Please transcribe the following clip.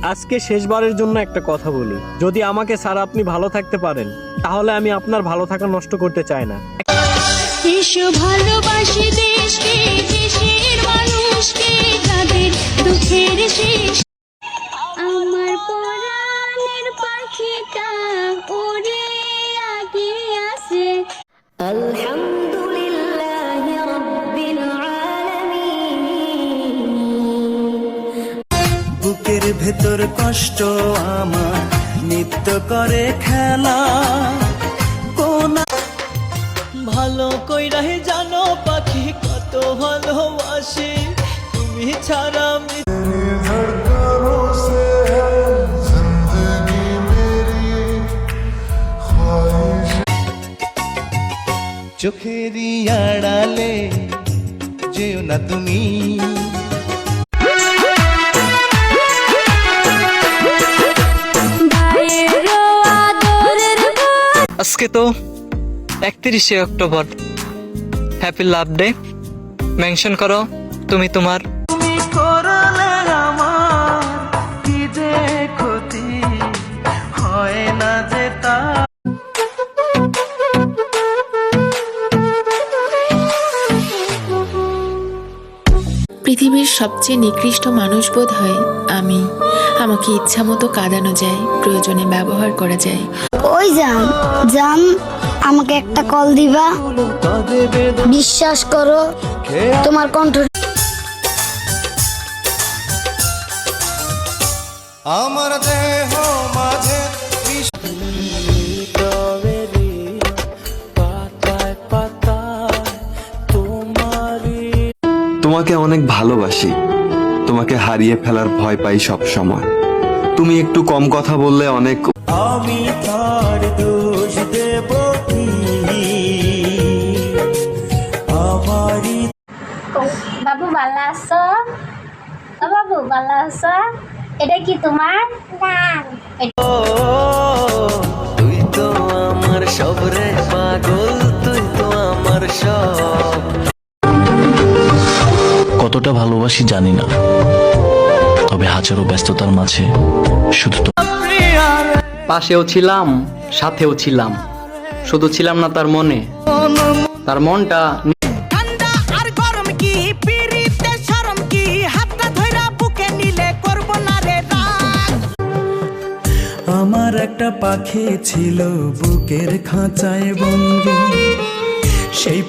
আজকে শেষবারের জন্য একটা কথা বলি, যদি আমাকে ছাড়া আপনি ভালো থাকতে পারেন তাহলে আমি আপনার ভালো থাকা নষ্ট করতে চাই না। এসো ভালোবাসি দেশকে, দেশের মানুষকে, তাদের দুঃখের শেষ। আমার পরাণের পাখিটা ওরে আগে আসে। আলহামদুলিল্লাহ রাব্বিল আলামিন। বুকের ভেতর কষ্ট আমার নিত্য করে খেলা, কোন ভালো কইরাই জানো পাখি কত ভালোবাসি, তুমি ছাড়া আমি চোখেরই আড়ালে যেও না তুমি। আজকে তো 31শে October, happy love day. Mention করো তুমি তোমার। তুমি করলে আমার কি যে ক্ষতি হয় না যে তা। পৃথিবীর সবচেয়ে নিকৃষ্ট মানুষ বোধ হয় আমি। আমাকে ইচ্ছা মতো কাঁদানো যায়, প্রয়োজনে ব্যবহার করা যায়। ওই জান জান, আমাকে একটা কল দিবা? বিশ্বাস করো তোমার কণ্ঠ আমার দেহ মাঝে তোমাকে অনেক ভালোবাসি, তোমাকে হারিয়ে ফেলার ভয় পাই সব সময়। তুমি একটু কম কথা বললে অনেক। আমি তার দোষ দেব কি আমারই। বাবু ভালো আছো? ও বাবু ভালো আছো? এটা কি তোমার গান? তুই তো আমার সব রে পাগল, তুই তো আমার সব। কতটা ভালোবাসি জানি না, তবে হাজারো ব্যস্ততার মাঝে শুধু পাশেও ছিলাম, সাথেও ছিলাম, শুধু ছিলাম না তার মনে, তার মনটা। ঠান্ডা আর গরম কি, পিরিতে শরম কি, হাতটা ধইরা বুকে নিলে করব না রে রাগ। আমার একটা পাখি ছিল বুকের খাঁচায় বন্দি, সেই